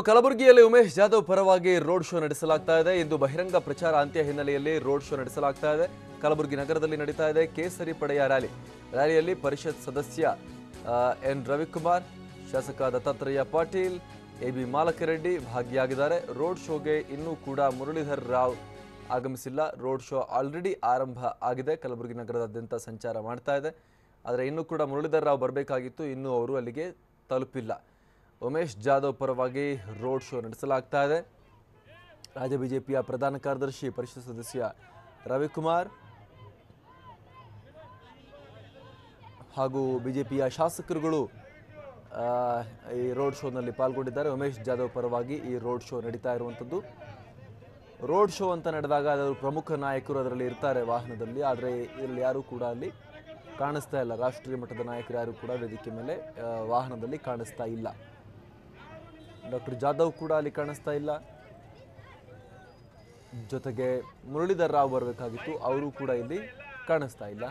ಕಲಬುರಗಿಯಲ್ಲಿ ಉಮೇಶ್ ಜಾಧವ್ ಪರವಾಗಿ road show ನಡೆಸಲಾಗ್ತಾ ಇದೆ. ಇಂದು ಬಹಿರಂಗ ಪ್ರಚಾರ ಅಂತ್ಯ ಹಿನ್ನೆಲೆಯಲ್ಲಿ ರೋಡ್ ಶೋ ನಡೆಸಲಾಗ್ತಾ ಇದೆ. ಕಲಬುರಗಿ ನಗರದಲ್ಲಿ ನಡೀತಾ ಇದೆ ಕೇಸರಿ ಪಡೆಯ ರ್ಯಾಲಿಯಲ್ಲಿ ಪರಿಷತ್ ಸದಸ್ಯ ಎನ್ ರವಿಕುಮಾರ್, ಶಾಸಕ ದತ್ತಾತ್ರೇಯ ಪಾಟೀಲ್, ಎಬಿ ಮಾಲಕರೆಡ್ಡಿ ಭಾಗಿಯಾಗಿದ್ದಾರೆ. ರೋಡ್ ಶೋಗೆ ಇನ್ನೂ ಕೂಡ ಮುರಳೀಧರ್ ರಾವ್ ಆಗಮಿಸಿಲ್ಲ. ರೋಡ್ ಶೋ ಆಲ್ರೆಡಿ ಆರಂಭ ಆಗಿದೆ, ಕಲಬುರಗಿ ನಗರದಾದ್ಯಂತ ಸಂಚಾರ ಮಾಡ್ತಾ ಇದೆ. ಆದರೆ ಇನ್ನೂ ಕೂಡ ಮುರಳೀಧರ್ ರಾವ್ ಬರಬೇಕಾಗಿತ್ತು, ಇನ್ನೂ ಅವರು ಅಲ್ಲಿಗೆ ತಲುಪಿಲ್ಲ. ಉಮೇಶ್ ಜಾಧವ್ ಪರವಾಗಿ ರೋಡ್ ಶೋ ನಡೆಸಲಾಗ್ತಾ ಇದೆ. ರಾಜ್ಯ ಬಿಜೆಪಿಯ ಪ್ರಧಾನ ಕಾರ್ಯದರ್ಶಿ ಪರಿಷತ್ ಸದಸ್ಯ ರವಿಕುಮಾರ್ ಹಾಗೂ ಬಿಜೆಪಿಯ ಶಾಸಕರುಗಳು ಈ ರೋಡ್ ಶೋನಲ್ಲಿ ಪಾಲ್ಗೊಂಡಿದ್ದಾರೆ. ಉಮೇಶ್ ಜಾಧವ್ ಪರವಾಗಿ ಈ ರೋಡ್ ಶೋ ನಡೀತಾ ಇರುವಂಥದ್ದು. ರೋಡ್ ಶೋ ಅಂತ ನಡೆದಾಗ ಅದರ ಪ್ರಮುಖ ನಾಯಕರು ಅದರಲ್ಲಿ ಇರ್ತಾರೆ ವಾಹನದಲ್ಲಿ, ಆದರೆ ಇಲ್ಲಿ ಯಾರೂ ಕೂಡ ಅಲ್ಲಿ ಕಾಣಿಸ್ತಾ ಇಲ್ಲ. ರಾಷ್ಟ್ರೀಯ ಮಟ್ಟದ ನಾಯಕರು ಯಾರು ಕೂಡ ವೇದಿಕೆ ಮೇಲೆ ವಾಹನದಲ್ಲಿ ಕಾಣಿಸ್ತಾ ಇಲ್ಲ. ಡಾಕ್ಟರ್ ಜಾಧವ್ ಕೂಡ ಅಲ್ಲಿ ಕಾಣಿಸ್ತಾ ಇಲ್ಲ. ಜೊತೆಗೆ ಮುರಳೀಧರ್ ರಾವ್ ಬರಬೇಕಾಗಿತ್ತು, ಅವರು ಕೂಡ ಇಲ್ಲಿ ಕಾಣಿಸ್ತಾ ಇಲ್ಲ.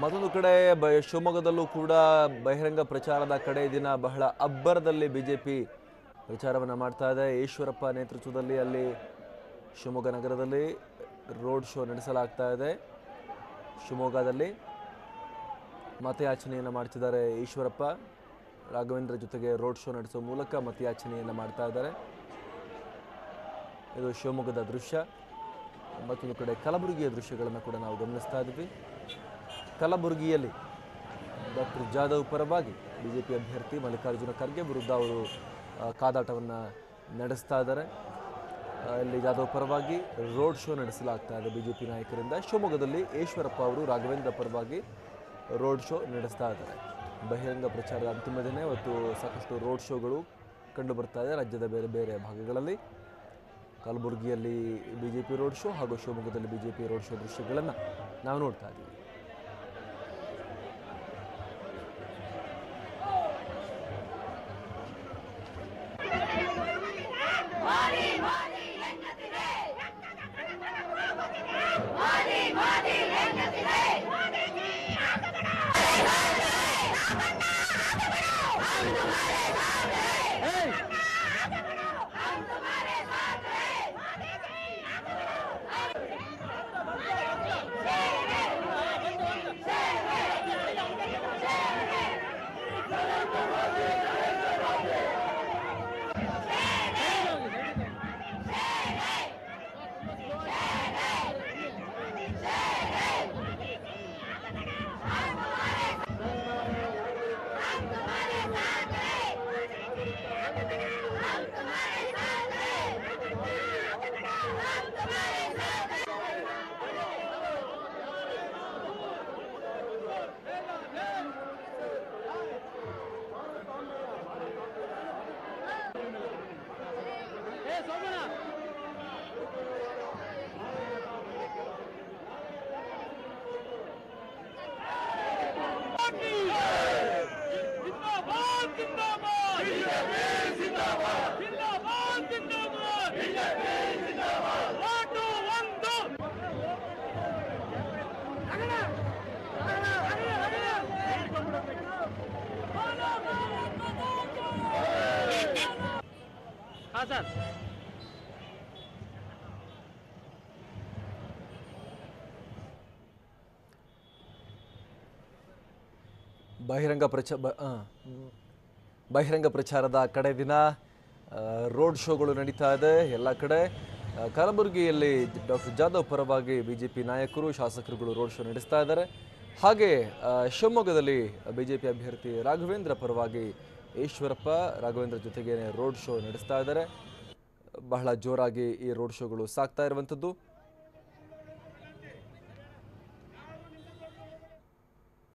ಮತ್ತೊಂದು ಕಡೆ ಶಿವಮೊಗ್ಗದಲ್ಲೂ ಕೂಡ ಬಹಿರಂಗ ಪ್ರಚಾರದ ಕಡೆ ದಿನ ಬಹಳ ಅಬ್ಬರದಲ್ಲಿ ಬಿಜೆಪಿ ಪ್ರಚಾರವನ್ನು ಮಾಡ್ತಾ ಇದೆ. ಈಶ್ವರಪ್ಪ ನೇತೃತ್ವದಲ್ಲಿ ಅಲ್ಲಿ ಶಿವಮೊಗ್ಗ ನಗರದಲ್ಲಿ ರೋಡ್ ಶೋ ನಡೆಸಲಾಗ್ತಾ ಇದೆ. ಶಿವಮೊಗ್ಗದಲ್ಲಿ ಮತಯಾಚನೆಯನ್ನು ಮಾಡ್ತಿದ್ದಾರೆ ಈಶ್ವರಪ್ಪ. ರಾಘವೇಂದ್ರ ಜೊತೆಗೆ ರೋಡ್ ಶೋ ನಡೆಸುವ ಮೂಲಕ ಮತಯಾಚನೆಯನ್ನು ಮಾಡ್ತಾ ಇದ್ದಾರೆ. ಇದು ಶಿವಮೊಗ್ಗದ ದೃಶ್ಯ. ಮತ್ತೊಂದು ಕಡೆ ಕಲಬುರಗಿಯ ದೃಶ್ಯಗಳನ್ನು ಕೂಡ ನಾವು ಗಮನಿಸ್ತಾ ಇದ್ವಿ. ಕಲಬುರಗಿಯಲ್ಲಿ ಡಾಕ್ಟರ್ ಜಾಧವ್ ಪರವಾಗಿ ಬಿಜೆಪಿ ಅಭ್ಯರ್ಥಿ ಮಲ್ಲಿಕಾರ್ಜುನ ಖರ್ಗೆ ವಿರುದ್ಧ ಅವರು ಕಾದಾಟವನ್ನು ನಡೆಸ್ತಾ ಇದ್ದಾರೆ. ಇಲ್ಲಿ ಜಾಧವ್ ಪರವಾಗಿ ರೋಡ್ ಶೋ ನಡೆಸಲಾಗ್ತಾ ಇದೆ ಬಿಜೆಪಿ ನಾಯಕರಿಂದ. ಶಿವಮೊಗ್ಗದಲ್ಲಿ ಈಶ್ವರಪ್ಪ ಅವರು ರಾಘವೇಂದ್ರ ಪರವಾಗಿ ರೋಡ್ ಶೋ ನಡೆಸ್ತಾ ಇದ್ದಾರೆ. ಬಹಿರಂಗ ಪ್ರಚಾರದ ಅಂತಿಮ ದಿನ ಇವತ್ತು ಸಾಕಷ್ಟು ರೋಡ್ ಶೋಗಳು ಕಂಡು ಬರ್ತಾ ಇದೆ ರಾಜ್ಯದ ಬೇರೆ ಬೇರೆ ಭಾಗಗಳಲ್ಲಿ. ಕಲಬುರಗಿಯಲ್ಲಿ ಬಿಜೆಪಿ ರೋಡ್ ಶೋ ಹಾಗೂ ಶಿವಮೊಗ್ಗದಲ್ಲಿ ಬಿಜೆಪಿ ರೋಡ್ ಶೋ ದೃಶ್ಯಗಳನ್ನು ನಾವು ನೋಡ್ತಾ ಇದ್ದೀವಿ. ಬಹಿರಂಗ ಪ್ರಚಾರದ ಕಡೆ ದಿನ ರೋಡ್ ಶೋಗಳು ನಡೀತಾ ಇದೆ ಎಲ್ಲ ಕಡೆ. ಕಲಬುರಗಿಯಲ್ಲಿ ಡಾಕ್ಟರ್ ಜಾಧವ್ ಪರವಾಗಿ ಬಿಜೆಪಿ ನಾಯಕರು ಶಾಸಕರುಗಳು ರೋಡ್ ಶೋ ನಡೆಸ್ತಾ ಇದ್ದಾರೆ. ಹಾಗೆ ಶಿವಮೊಗ್ಗದಲ್ಲಿ ಬಿಜೆಪಿ ಅಭ್ಯರ್ಥಿ ರಾಘವೇಂದ್ರ ಪರವಾಗಿ ಈಶ್ವರಪ್ಪ ರಾಘವೇಂದ್ರ ಜೊತೆಗೇನೆ ರೋಡ್ ಶೋ ನಡೆಸ್ತಾ ಇದ್ದಾರೆ. ಬಹಳ ಜೋರಾಗಿ ಈ ರೋಡ್ ಶೋಗಳು ಸಾಗ್ತಾ ಇರುವಂಥದ್ದು.